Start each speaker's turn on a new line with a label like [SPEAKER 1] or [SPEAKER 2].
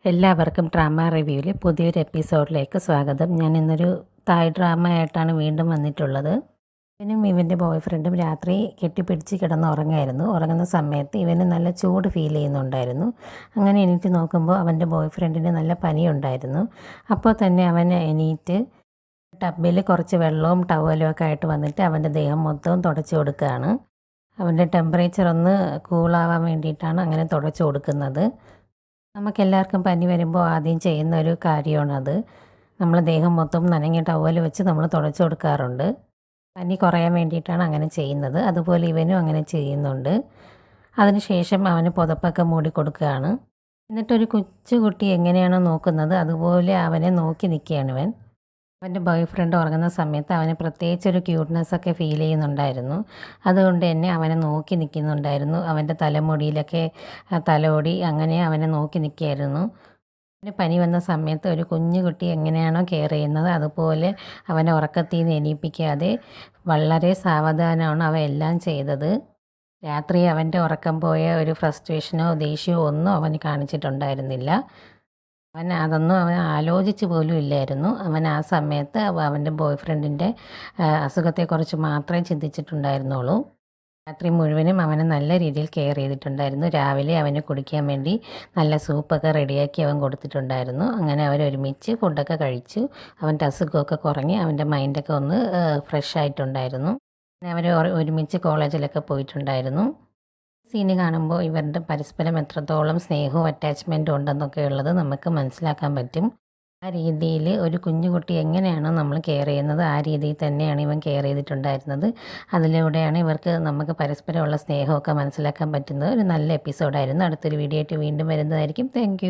[SPEAKER 1] എല്ലാവർക്കും ഡ്രാമ റിവ്യൂവിലെ പുതിയൊരു എപ്പിസോഡിലേക്ക് സ്വാഗതം. ഞാൻ ഇന്നൊരു തായ് ഡ്രാമ ആയിട്ടാണ് വീണ്ടും വന്നിട്ടുള്ളത്. ഇവനും ഇവൻ്റെ ബോയ് ഫ്രണ്ടും രാത്രി കെട്ടിപ്പിടിച്ച് കിടന്നുറങ്ങായിരുന്നു. ഉറങ്ങുന്ന സമയത്ത് ഇവന് നല്ല ചൂട് ഫീൽ ചെയ്യുന്നുണ്ടായിരുന്നു. അങ്ങനെ എണീറ്റ് നോക്കുമ്പോൾ അവൻ്റെ ബോയ് ഫ്രണ്ടിന് നല്ല പനിയുണ്ടായിരുന്നു. അപ്പോൾ തന്നെ അവൻ എണീറ്റ് ടബിൽ കുറച്ച് വെള്ളവും ടവലും ഒക്കെ ആയിട്ട് വന്നിട്ട് അവൻ്റെ ദേഹം മൊത്തവും തുടച്ചു കൊടുക്കുകയാണ്. അവൻ്റെ ടെമ്പറേച്ചർ ഒന്ന് കൂളാവാൻ വേണ്ടിയിട്ടാണ് അങ്ങനെ തുടച്ചു കൊടുക്കുന്നത്. നമുക്കെല്ലാവർക്കും പനി വരുമ്പോൾ ആദ്യം ചെയ്യുന്ന ഒരു കാര്യമാണത്. നമ്മൾ ദേഹം മൊത്തം നനഞ്ഞ ടവൽ വെച്ച് നമ്മൾ തുടച്ചു കൊടുക്കാറുണ്ട്. പനി കുറയാൻ വേണ്ടിയിട്ടാണ് അങ്ങനെ ചെയ്യുന്നത്. അതുപോലെ ഇവനും അങ്ങനെ ചെയ്യുന്നുണ്ട്. അതിനുശേഷം അവന് പുതപ്പൊക്കെ മൂടി കൊടുക്കുകയാണ്. എന്നിട്ടൊരു കൊച്ചുകുട്ടി എങ്ങനെയാണോ നോക്കുന്നത് അതുപോലെ അവനെ നോക്കി നിൽക്കുകയാണ് ഇവൻ. അവൻ്റെ ബോയ് ഫ്രണ്ട് ഉറങ്ങുന്ന സമയത്ത് അവന് പ്രത്യേകിച്ചൊരു ക്യൂട്ട്നെസ്സൊക്കെ ഫീൽ ചെയ്യുന്നുണ്ടായിരുന്നു. അതുകൊണ്ട് തന്നെ അവനെ നോക്കി നിൽക്കുന്നുണ്ടായിരുന്നു. അവൻ്റെ തലമുടിയിലൊക്കെ തലോടി അങ്ങനെ അവനെ നോക്കി നിൽക്കുകയായിരുന്നു. അവന് പനി വന്ന സമയത്ത് ഒരു കുഞ്ഞു കുട്ടി എങ്ങനെയാണോ കെയർ ചെയ്യുന്നത് അതുപോലെ അവനെ ഉറക്കത്തിൽ നിന്ന് എണീപ്പിക്കാതെ വളരെ സാവധാനമാണ് അവ എല്ലാം ചെയ്തത്. രാത്രി അവൻ്റെ ഉറക്കം പോയ ഒരു ഫ്രസ്ട്രേഷനോ ദേഷ്യമോ ഒന്നും അവന് കാണിച്ചിട്ടുണ്ടായിരുന്നില്ല. അതൊന്നും അവൻ ആലോചിച്ച് പോലും ഇല്ലായിരുന്നു. അവൻ ആ സമയത്ത് അവൻ്റെ ബോയ് ഫ്രണ്ടിൻ്റെ അസുഖത്തെക്കുറിച്ച് മാത്രമേ ചിന്തിച്ചിട്ടുണ്ടായിരുന്നുള്ളൂ. രാത്രി മുഴുവനും അവനെ നല്ല രീതിയിൽ കെയർ ചെയ്തിട്ടുണ്ടായിരുന്നു. രാവിലെ അവന് കുടിക്കാൻ വേണ്ടി നല്ല സൂപ്പൊക്കെ റെഡിയാക്കി അവൻ കൊടുത്തിട്ടുണ്ടായിരുന്നു. അങ്ങനെ അവരൊരുമിച്ച് ഫുഡൊക്കെ കഴിച്ചു. അവൻ്റെ അസുഖമൊക്കെ കുറഞ്ഞ് അവൻ്റെ മൈൻഡൊക്കെ ഒന്ന് ഫ്രഷ് ആയിട്ടുണ്ടായിരുന്നു. അവർ ഒരുമിച്ച് കോളേജിലൊക്കെ പോയിട്ടുണ്ടായിരുന്നു. സീന് കാണുമ്പോൾ ഇവരുടെ പരസ്പരം എത്രത്തോളം സ്നേഹവും അറ്റാച്ച്മെൻറ്റും ഉണ്ടെന്നൊക്കെ ഉള്ളത് നമുക്ക് മനസ്സിലാക്കാൻ പറ്റും. ആ രീതിയിൽ ഒരു കുഞ്ഞുകുട്ടി എങ്ങനെയാണോ നമ്മൾ കെയർ ചെയ്യുന്നത് ആ രീതിയിൽ തന്നെയാണ് ഇവൻ കെയർ ചെയ്തിട്ടുണ്ടായിരുന്നത്. അതിലൂടെയാണ് ഇവർക്ക് നമുക്ക് പരസ്പരമുള്ള സ്നേഹമൊക്കെ മനസ്സിലാക്കാൻ പറ്റുന്നത്. ഒരു നല്ല എപ്പിസോഡായിരുന്നു. അടുത്തൊരു വീഡിയോ ആയിട്ട് വീണ്ടും വരുന്നതായിരിക്കും. താങ്ക്